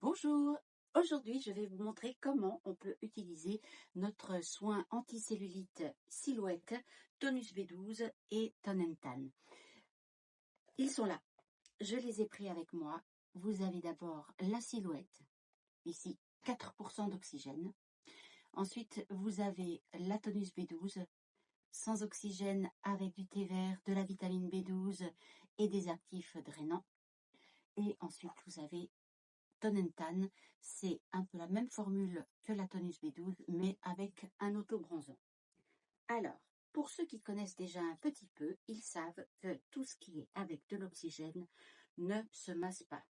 Bonjour, aujourd'hui je vais vous montrer comment on peut utiliser notre soin anti-cellulite Silhouette, Tonus B12 et Ton Tan. Ils sont là, je les ai pris avec moi. Vous avez d'abord la Silhouette, ici 4% d'oxygène. Ensuite vous avez la Tonus B12 sans oxygène avec du thé vert, de la vitamine B12 et des actifs drainants. Et ensuite vous avez Ton Tan, c'est un peu la même formule que la Tonus B12, mais avec un auto-bronzant. Alors, pour ceux qui connaissent déjà un petit peu, ils savent que tout ce qui est avec de l'oxygène ne se masse pas.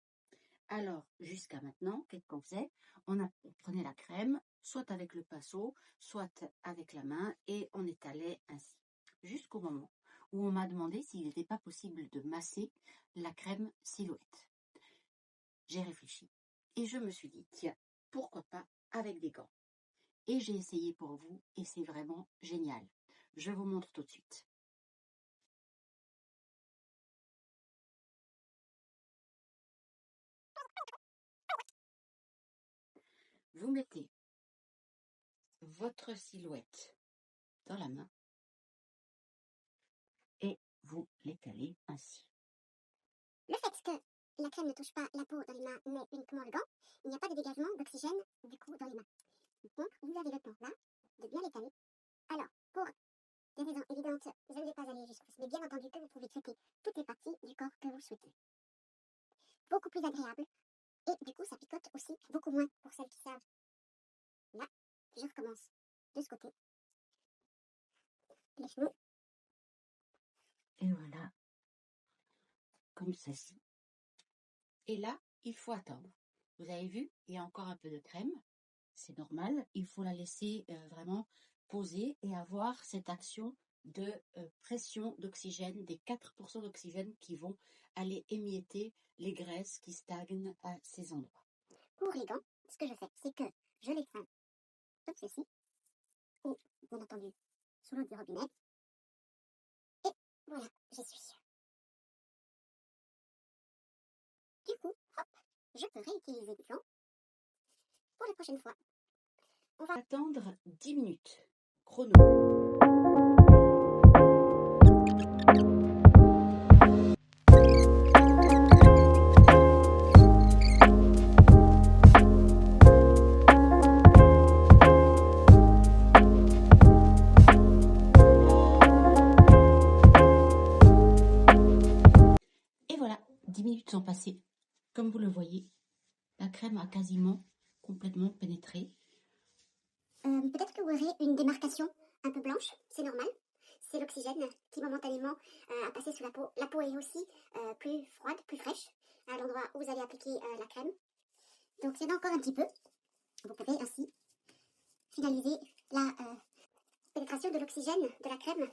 Alors, jusqu'à maintenant, qu'est-ce qu'on faisait? On prenait la crème, soit avec le pinceau, soit avec la main, et on étalait ainsi. Jusqu'au moment où on m'a demandé s'il n'était pas possible de masser la crème Silhouette. J'ai réfléchi et je me suis dit, tiens, pourquoi pas avec des gants? Et j'ai essayé pour vous et c'est vraiment génial. Je vous montre tout de suite. Vous mettez votre Silhouette dans la main et vous l'étalez ainsi. Le fait que la crème ne touche pas la peau dans les mains, mais uniquement le gant, il n'y a pas de dégagement d'oxygène du coup dans les mains. Donc vous avez le temps là de bien l'étaler. Alors, pour des raisons évidentes, je ne vais pas aller jusqu'au mais bien entendu que vous pouvez traiter toutes les parties du corps que vous souhaitez. Beaucoup plus agréable, et du coup ça picote aussi beaucoup moins pour celles qui savent. Là, je recommence de ce côté. Les cheveux. Et voilà, comme ceci. Et là, il faut attendre. Vous avez vu, il y a encore un peu de crème. C'est normal, il faut la laisser vraiment poser et avoir cette action de pression d'oxygène, des 4% d'oxygène qui vont aller émietter les graisses qui stagnent à ces endroits. Pour les gants, ce que je fais, c'est que je les prends comme ceci, ou bien entendu sous l'eau du robinet, et voilà, j'y suis. Du coup, hop, je peux réutiliser le gant pour la prochaine fois. On va attendre 10 minutes. Chrono. Et voilà, 10 minutes sont passées. Comme vous le voyez, la crème a quasiment complètement pénétré. Peut-être que vous aurez une démarcation un peu blanche, c'est normal. C'est l'oxygène qui momentanément a passé sous la peau. La peau est aussi plus froide, plus fraîche à l'endroit où vous allez appliquer la crème. Donc il y en a encore un petit peu. Vous pouvez ainsi finaliser la pénétration de l'oxygène de la crème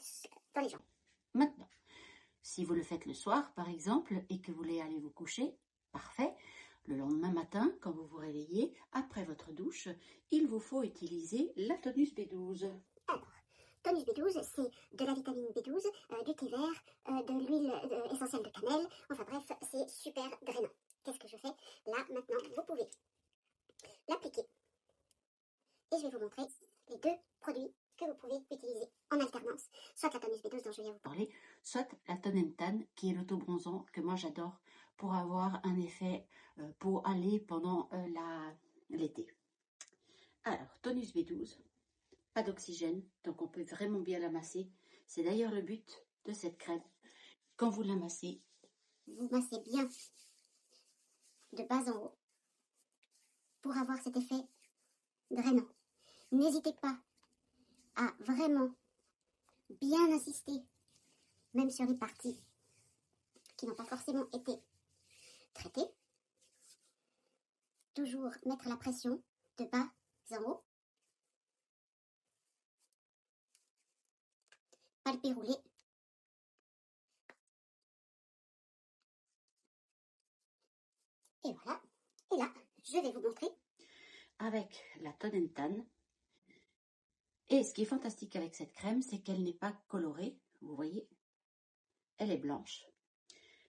dans les jambes. Maintenant, si vous le faites le soir par exemple et que vous voulez aller vous coucher, parfait. Le lendemain matin, quand vous vous réveillez, après votre douche, il vous faut utiliser la Tonus B12. Alors, Tonus B12, c'est de la vitamine B12, du thé vert, de l'huile essentielle de cannelle. Enfin bref, c'est super drainant. Qu'est-ce que je fais? Là, maintenant, vous pouvez l'appliquer. Et je vais vous montrer les deux produits que vous pouvez utiliser en alternance. Soit la Tonus B12 dont je viens vous parler, soit la Ton Tan qui est l'auto-bronzant que moi j'adore pour avoir un effet peau hâlée pendant l'été. Alors, Tonus B12, pas d'oxygène, donc on peut vraiment bien la masser. C'est d'ailleurs le but de cette crème. Quand vous la massez, vous massez bien de bas en haut pour avoir cet effet drainant. N'hésitez pas à vraiment bien insister, même sur les parties qui n'ont pas forcément été traitées. Toujours mettre la pression de bas en haut. Palper, rouler. Et voilà. Et là, je vais vous montrer avec la Ton Tan. Et ce qui est fantastique avec cette crème, c'est qu'elle n'est pas colorée. Vous voyez, elle est blanche.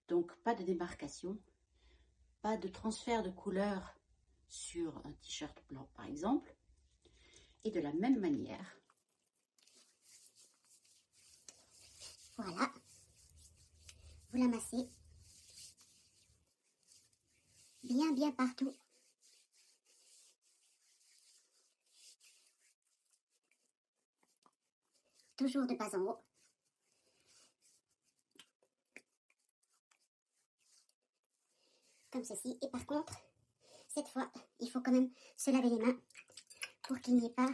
Donc pas de démarcation, pas de transfert de couleur sur un t-shirt blanc par exemple. Et de la même manière, voilà, vous la massez bien partout. Toujours de bas en haut. Comme ceci. Et par contre, cette fois, il faut quand même se laver les mains pour qu'il n'y ait pas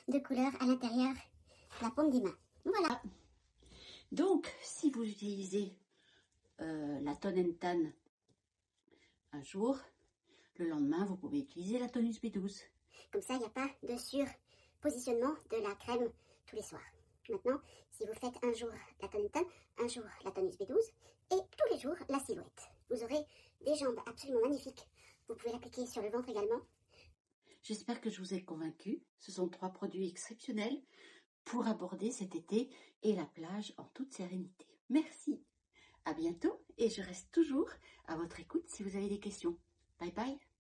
de couleur à l'intérieur de la paume des mains. Voilà. Donc, si vous utilisez la Tone Tan un jour, le lendemain, vous pouvez utiliser la Tonus B12. Comme ça, il n'y a pas de surpositionnement de la crème tous les soirs. Maintenant, si vous faites un jour la Tone Tan, un jour la Tonus B12 et tous les jours la Silhouette, vous aurez des jambes absolument magnifiques. Vous pouvez l'appliquer sur le ventre également. J'espère que je vous ai convaincu. Ce sont 3 produits exceptionnels pour aborder cet été et la plage en toute sérénité. Merci. À bientôt et je reste toujours à votre écoute si vous avez des questions. Bye bye.